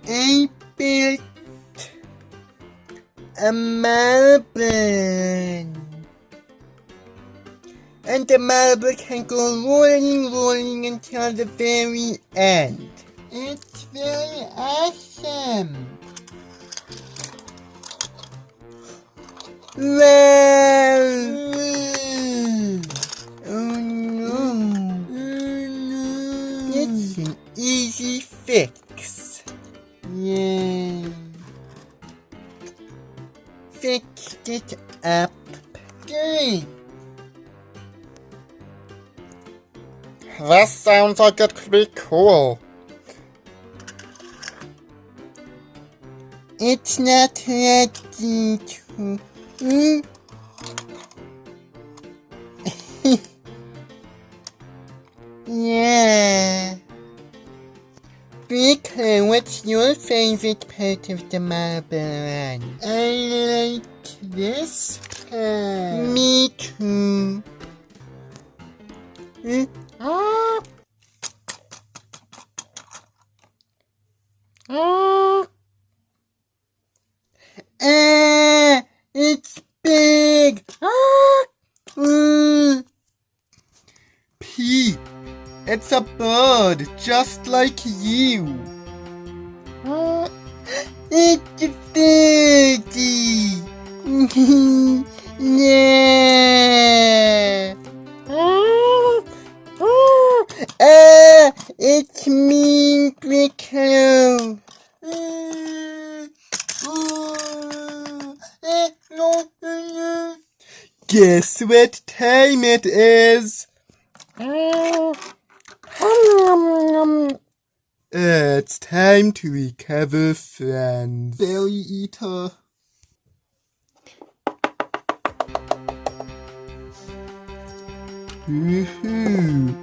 I built a marble. And the marble can go rolling until the very end. It's very awesome. Well, oh no. It's an easy fix. Yeah. Fixed it up. Good. This sounds like it could be cool. It's not ready to... Yeah. Brickler, what's your favorite part of the marble run? I like this part. Me too. It's big. Peep, it's a bird just like you. It's a birdie. Yeah. It's me, Brickler. Guess what time it is? It's time to recover friends. Belly eater. Woohoo.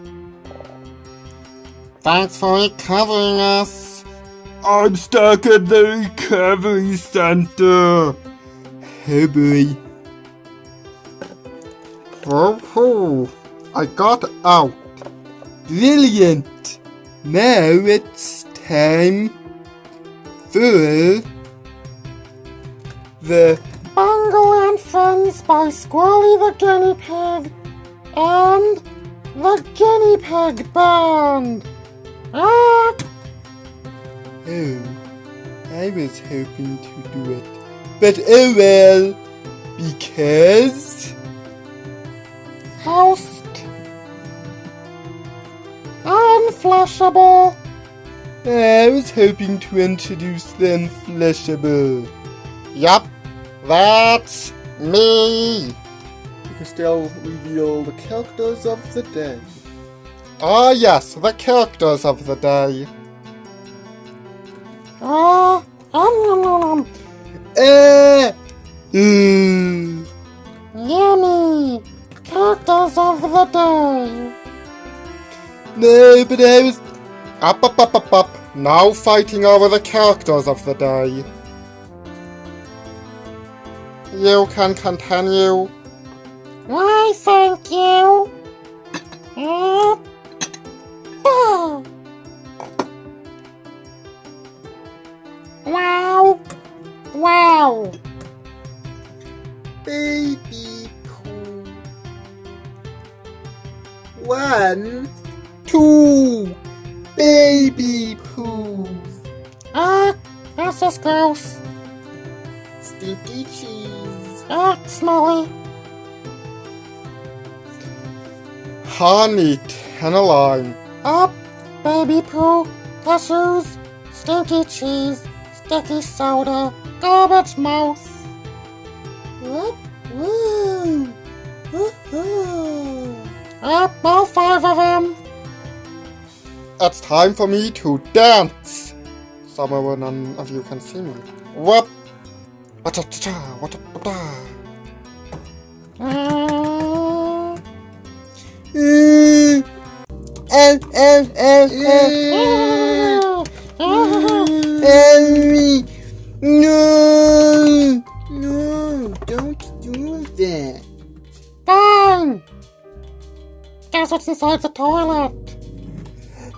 Thanks for recovering us. I'm stuck at the recovery center. Oh boy. Woohoo! I got out. Brilliant. Now it's time for the Bungle and Friends by Squally the Guinea Pig and the Guinea Pig Band. Oh, I was hoping to do it, but oh well, because Host Unflashable. I was hoping to introduce the Unflashable. Yup, that's me. Because they'll reveal the characters of the day. Ah yes, the characters of the day. Yummy! Characters of the day. No, but I was... Up. Now fighting over the characters of the day. You can continue. Why, thank you. Wow. Baby poo. 1, 2. Baby poo. That's just gross. Stinky cheese. Smelly. Honey, tenderloin. Baby poo, tissues, stinky cheese, sticky soda, garbage mouth. Woo! All 5 of them. It's time for me to dance. Somewhere where none of you can see me. Whoop. Ellie! No! No, don't do that. Fine. Guess what's inside the toilet?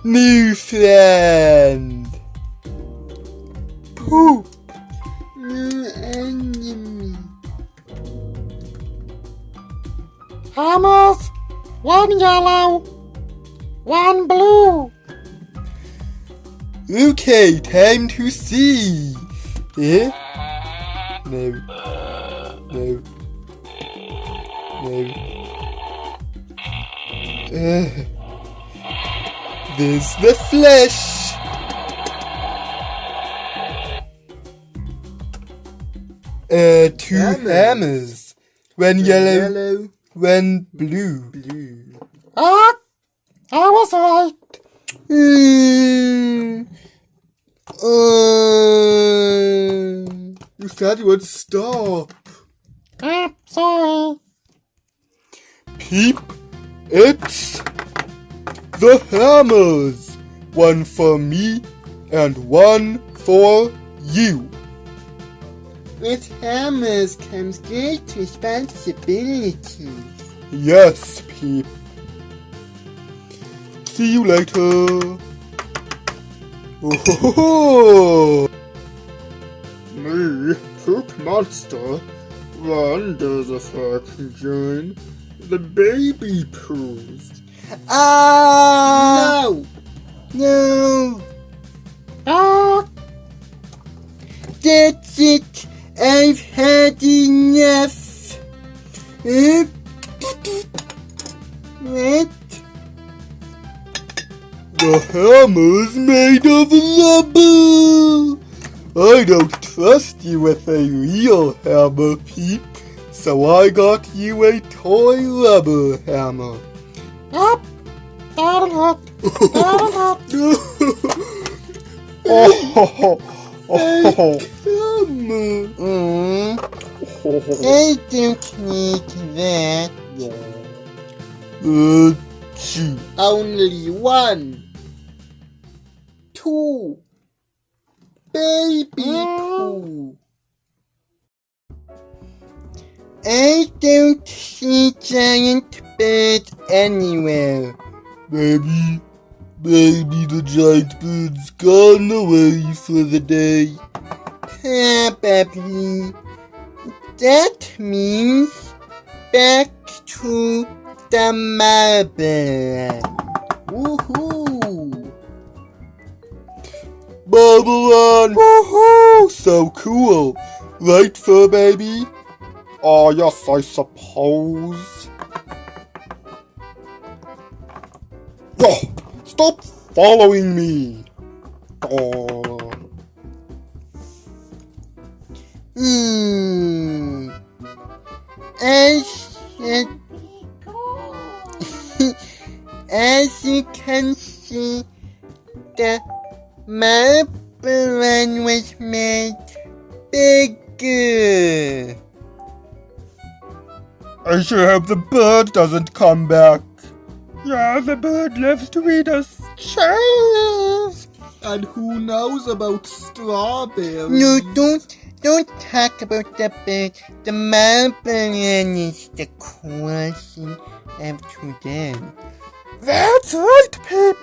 New friend. poop. No enemy. Hammers. One yellow. One blue. Okay, time to see. Eh? No. No. No. There's the flesh. Two hammers. One yellow, one blue. Ah, I was right. You said you would stop. Sorry. Peep, it's the hammers. One for me and one for you. With hammers comes great responsibility. Yes, Peep. See you later. Oh, me, Poop Monster, wonders if I can join the baby poos. Ah! No! Ah! That's it! I've had enough! What? The hammer's made of rubber! I don't trust you with a real hammer, Peep, so I got you a toy rubber hammer. Up! That'll hurt! That'll hurt! Oh! Hammer! I don't need that. Two. Only one. Two. Baby poo. I don't see giant bird anywhere. Maybe the giant bird's gone away for the day. Probably. That means back to the marble. Woohoo! Babylon! Woohoo! So cool! Right, fur baby? Oh, yes, I suppose. Oh, stop following me! Oh. As you can see, the marble one was made bigger. I sure hope the bird doesn't come back. Yeah, the bird loves to eat us cherries. And who knows about strawberries? No, don't talk about the bird. The marble one is the coolest thing of today. That's right, Peep.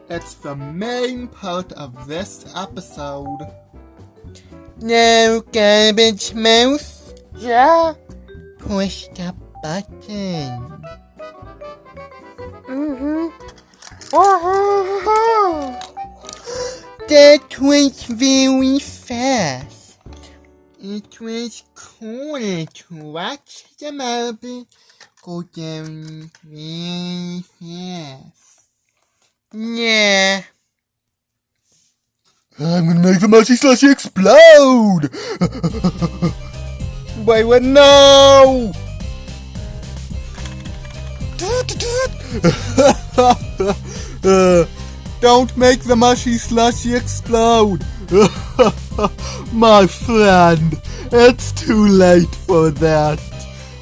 It's the main part of this episode. Now, garbage mouth, Yeah. push the button. That was very fast. It was cool to watch the marble go down very fast. Yeah. I'm gonna make the mushy slushy explode! Wait, no! Don't make the mushy slushy explode! My friend, it's too late for that.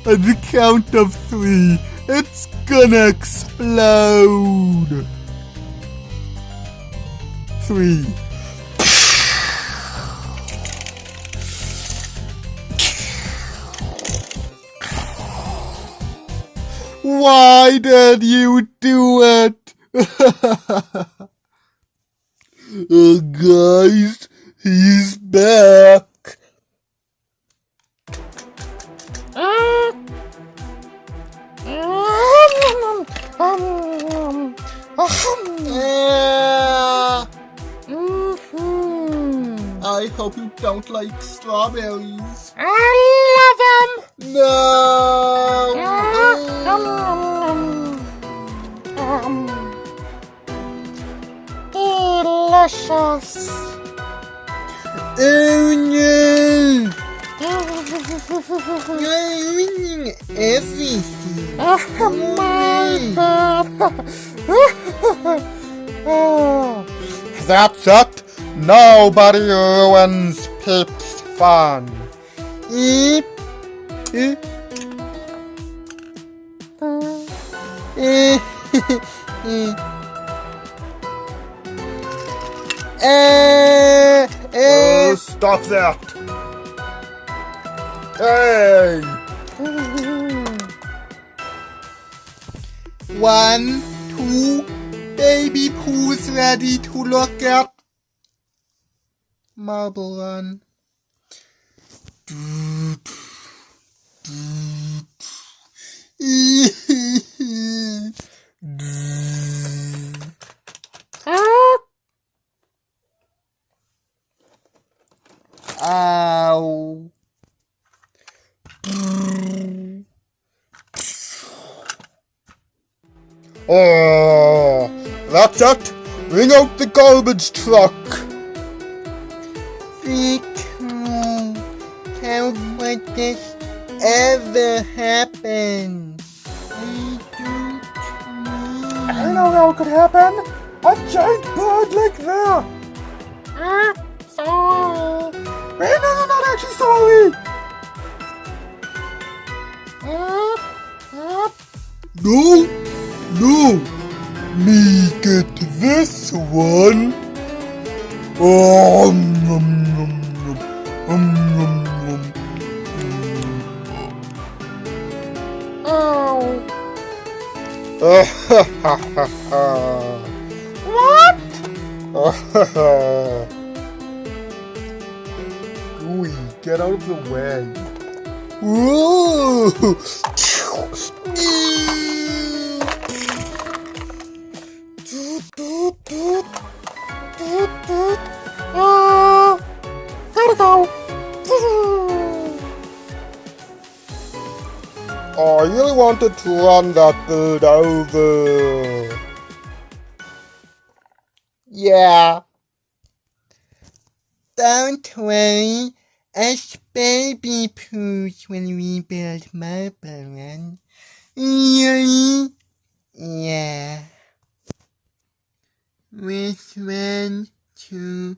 At the count of 3, it's gonna explode! 3. Why did you do it? Guys, He's back. I hope you don't like strawberries. I love them. No! Delicious. Oh no! You're ruining everything. My God. That's it. Nobody ruins Peep's fun. Eep. Stop that. Hey! 1, 2, baby Pooh's ready to look at Marble Run. Ow. Oh, that's it. Bring out the garbage truck. Be cool. How would this ever happen? I don't know how it could happen. A giant bird like that. Sorry. Hey, no, you're not actually sorry. No, no. Me get this one. Oh, nom, nom, nom, nom, nom. Oh. What? Gooey, get out of the way. Whoa! Gotta go. Oh, I really wanted to run that bird over. Yeah. Don't worry. Us baby Poos will rebuild Marble Run. Really? Yeah. With 1, 2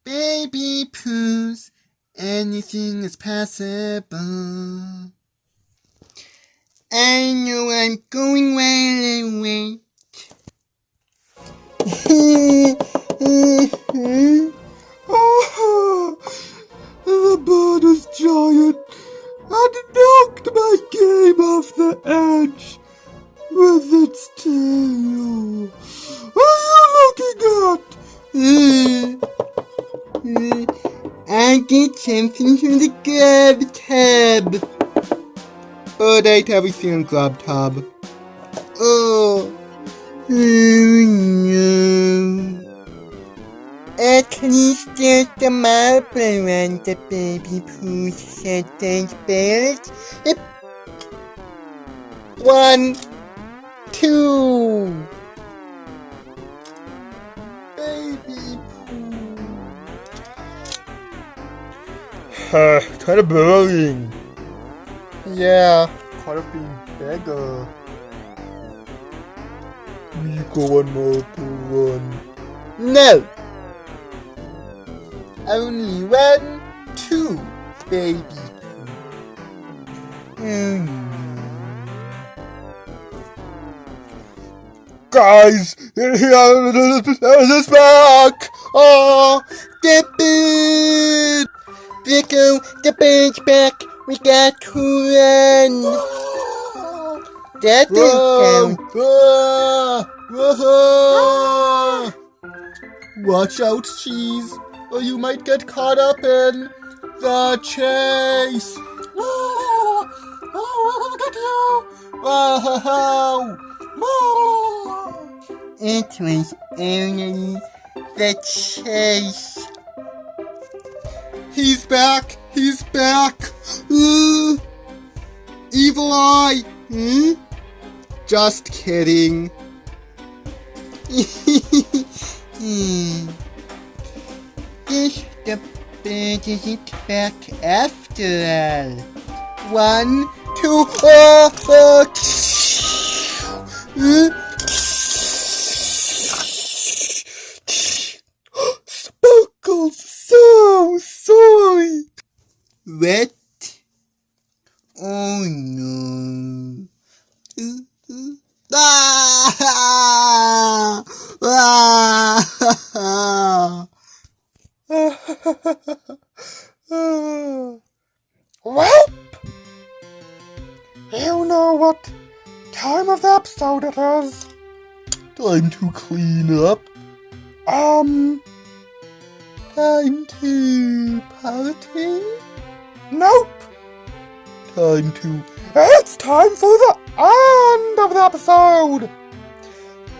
baby Poos, anything is possible. I know I'm going while I wait. The bird is giant and knocked my game off the edge with its tail. What are you looking at? I get something from the grab tab. Bird ate everything in grab tab. Oh no. At least there's the Marble Run the baby Poos said they built. 1, 2. Baby Pooh. Kind of boring. Yeah, could have been bigger. Me go one more to one. No. Only 1, 2 baby Pooh. Guys, this back! Oh, the bird! Vico, the bird's back. We got to run. That didn't count. Watch out, cheese. or you might get caught up in the chase. Oh, we're gonna get you. Wow! It was only the chase. He's back! He's back! Evil Eye! Just kidding. This the bird isn't back after all. 1, 2, Sparkles, so sorry. Wet? Oh no. Ah! Ah! Well, you know what time of the episode it is. Time to clean up. Time to party? Nope. It's time for the end of the episode.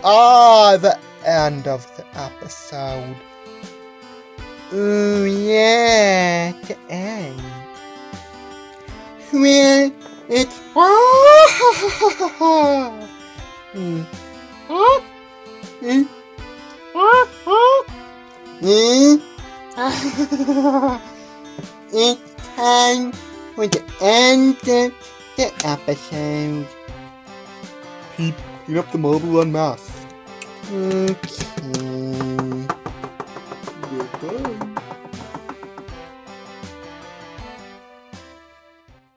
The end of the episode. Oh yeah, the end. Well, it's it's time for the end of the episode. Peep, clean up the marble unmasked. Okay. We're done.